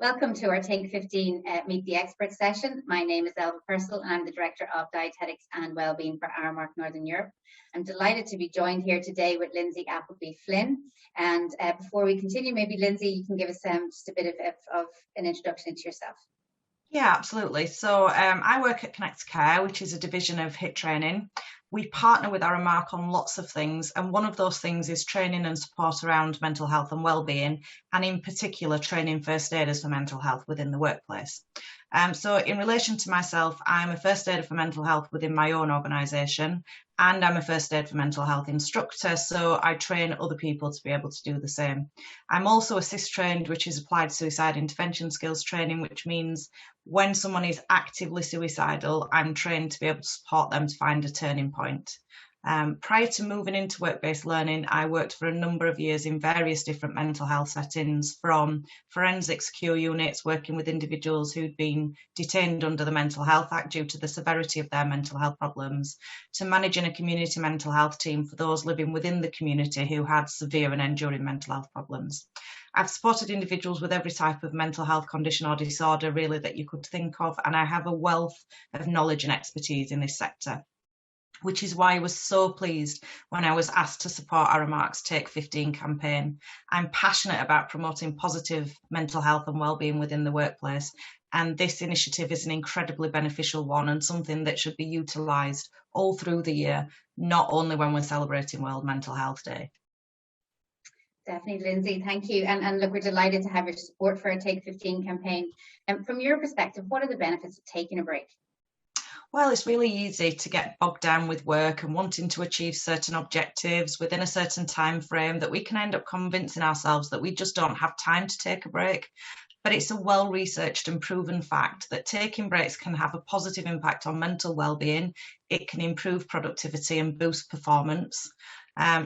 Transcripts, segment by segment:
Welcome to our Take 15 Meet the Expert session. My name is Elva Purcell and I'm the Director of Dietetics and Wellbeing for Aramark Northern Europe. I'm delighted to be joined here today with Lindsey, Appleby, Flynn. And before we continue, maybe Lindsey, you can give us just a bit of an introduction into yourself. Yeah, absolutely. So I work at Connect Care, which is a division of HIT training. We partner with Aramark on lots of things, and one of those things is training and support around mental health and wellbeing, and in particular training first aiders for mental health within the workplace. So in relation to myself, I'm a first aider for mental health within my own organisation, and I'm a first aid for mental health instructor, so I train other people to be able to do the same. I'm also assist trained, which is applied suicide intervention skills training, which means when someone is actively suicidal, I'm trained to be able to support them to find a turning point. Prior to moving into work-based learning, I worked for a number of years in various different mental health settings, from forensic secure units, working with individuals who'd been detained under the Mental Health Act due to the severity of their mental health problems, to managing a community mental health team for those living within the community who had severe and enduring mental health problems. I've supported individuals with every type of mental health condition or disorder really that you could think of, and I have a wealth of knowledge and expertise in this sector, which is why I was so pleased when I was asked to support Aramark's Take 15 campaign. I'm passionate about promoting positive mental health and wellbeing within the workplace, and this initiative is an incredibly beneficial one and something that should be utilised all through the year, not only when we're celebrating World Mental Health Day. Definitely, Lindsey, thank you. And look, we're delighted to have your support for our Take 15 campaign. And from your perspective, what are the benefits of taking a break? Well, it's really easy to get bogged down with work and wanting to achieve certain objectives within a certain time frame that we can end up convincing ourselves that we just don't have time to take a break. But it's a well-researched and proven fact that taking breaks can have a positive impact on mental well-being. It can improve productivity and boost performance.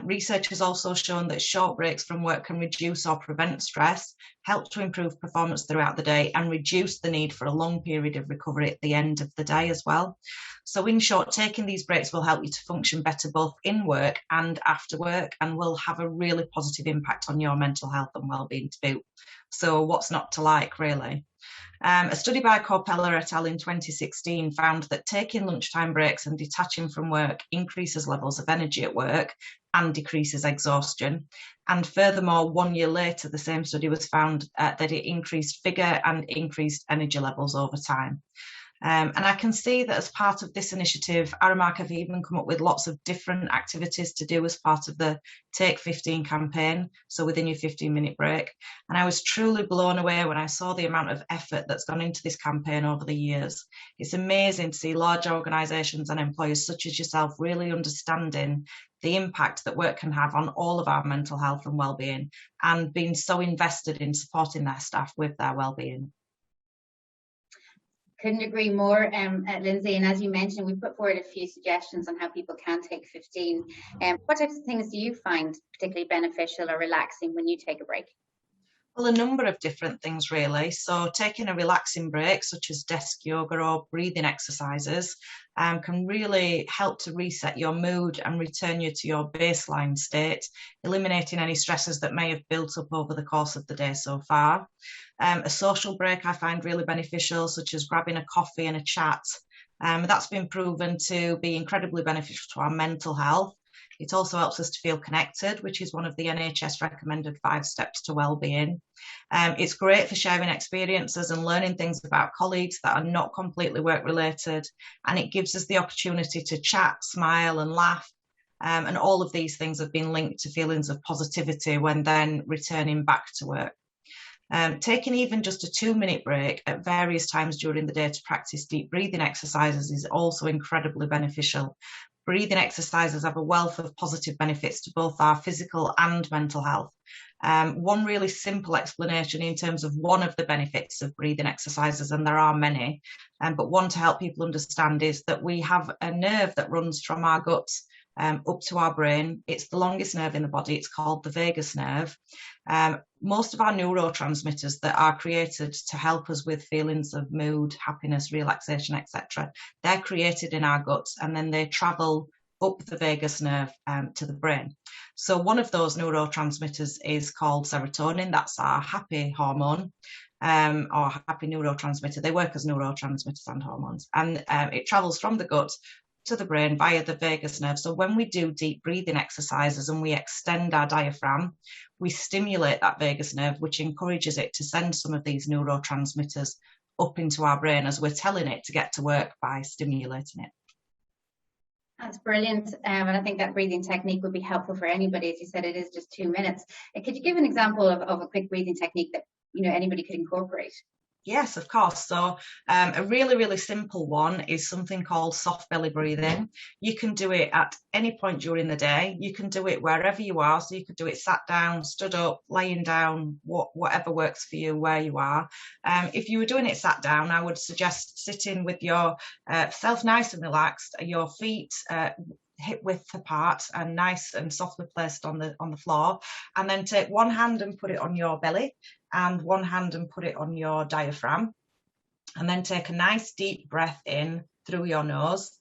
Research has also shown that short breaks from work can reduce or prevent stress, help to improve performance throughout the day, and reduce the need for a long period of recovery at the end of the day as well. So in short, taking these breaks will help you to function better both in work and after work, and will have a really positive impact on your mental health and well-being to boot. So what's not to like, really? A study by Corpella et al. In 2016 found that taking lunchtime breaks and detaching from work increases levels of energy at work and decreases exhaustion. And furthermore, 1 year later, the same study was found that it increased vigour and increased energy levels over time. And I can see that as part of this initiative, Aramark have even come up with lots of different activities to do as part of the Take 15 campaign, so within your 15-minute break. And I was truly blown away when I saw the amount of effort that's gone into this campaign over the years. It's amazing to see large organisations and employers such as yourself really understanding the impact that work can have on all of our mental health and wellbeing, and being so invested in supporting their staff with their wellbeing. Couldn't agree more, Lindsey. And as you mentioned, we put forward a few suggestions on how people can take 15. What types of things do you find particularly beneficial or relaxing when you take a break? Well, a number of different things, really. So taking a relaxing break, such as desk yoga or breathing exercises, can really help to reset your mood and return you to your baseline state, eliminating any stresses that may have built up over the course of the day so far. A social break I find really beneficial, such as grabbing a coffee and a chat. That's been proven to be incredibly beneficial to our mental health. It also helps us to feel connected, which is one of the NHS recommended 5 steps to wellbeing. It's great for sharing experiences and learning things about colleagues that are not completely work related. And it gives us the opportunity to chat, smile and laugh. And all of these things have been linked to feelings of positivity when then returning back to work. Taking even just a 2-minute break at various times during the day to practice deep breathing exercises is also incredibly beneficial. Breathing exercises have a wealth of positive benefits to both our physical and mental health. One really simple explanation in terms of one of the benefits of breathing exercises, and there are many, but one to help people understand, is that we have a nerve that runs from our guts up to our brain. It's the longest nerve in the body. It's called the vagus nerve. Most of our neurotransmitters that are created to help us with feelings of mood, happiness, relaxation, etc., they're created in our guts, and then they travel up the vagus nerve to the brain. So one of those neurotransmitters is called serotonin. That's our happy hormone. Or happy neurotransmitter. They work as neurotransmitters and hormones, and it travels from the gut to the brain via the vagus nerve. So when we do deep breathing exercises and we extend our diaphragm, we stimulate that vagus nerve, which encourages it to send some of these neurotransmitters up into our brain as we're telling it to get to work by stimulating it. That's brilliant. And I think that breathing technique would be helpful for anybody. As you said, it is just 2 minutes. Could you give an example of a quick breathing technique that anybody could incorporate? Yes, of course. So a really, really simple one is something called soft belly breathing. You can do it at any point during the day. You can do it wherever you are. So you could do it sat down, stood up, laying down, whatever works for you where you are. If you were doing it sat down, I would suggest sitting with yourself nice and relaxed, your feet hip width apart and nice and softly placed on the floor, and then take one hand and put it on your belly and one hand and put it on your diaphragm, and then take a nice deep breath in through your nose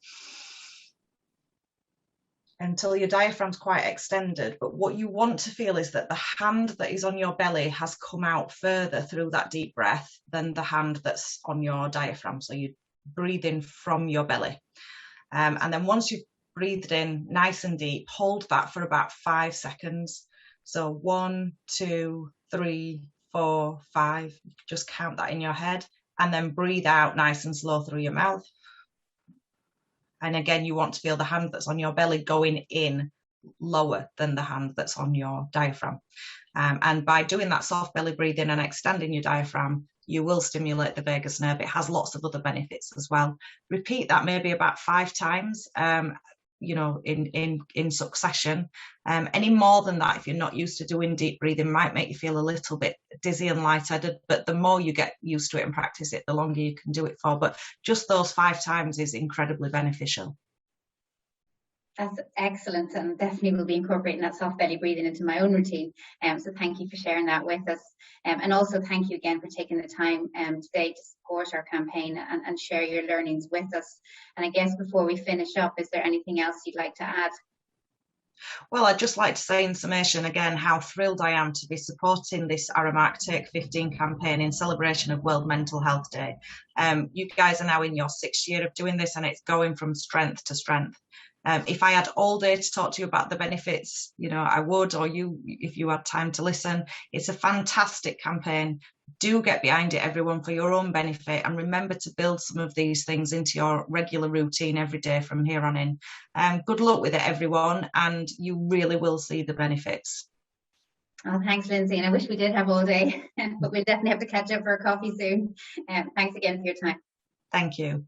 until your diaphragm's quite extended. But what you want to feel is that the hand that is on your belly has come out further through that deep breath than the hand that's on your diaphragm. So you breathe in from your belly, and then once you've breathed in nice and deep, hold that for about 5 seconds. So 1, 2, 3, 4, 5. Just count that in your head, and then breathe out nice and slow through your mouth. And again, you want to feel the hand that's on your belly going in lower than the hand that's on your diaphragm. And by doing that soft belly breathing and extending your diaphragm, you will stimulate the vagus nerve. It has lots of other benefits as well. Repeat that maybe about 5 times. In succession. Any more than that, if you're not used to doing deep breathing, might make you feel a little bit dizzy and lightheaded, but the more you get used to it and practice it, the longer you can do it for. But just those 5 times is incredibly beneficial. That's excellent, and definitely will be incorporating that soft belly breathing into my own routine. So thank you for sharing that with us. And also thank you again for taking the time today to support our campaign and share your learnings with us. And I guess before we finish up, is there anything else you'd like to add? Well, I'd just like to say in summation again how thrilled I am to be supporting this Aramark Take 15 campaign in celebration of World Mental Health Day. You guys are now in your 6th year of doing this, and it's going from strength to strength. If I had all day to talk to you about the benefits, I would, or you, if you had time to listen. It's a fantastic campaign. Do get behind it, everyone, for your own benefit, and remember to build some of these things into your regular routine every day from here on in. Good luck with it, everyone, and you really will see the benefits. Oh, thanks, Lindsey. And I wish we did have all day, but we'll definitely have to catch up for a coffee soon. Thanks again for your time. Thank you.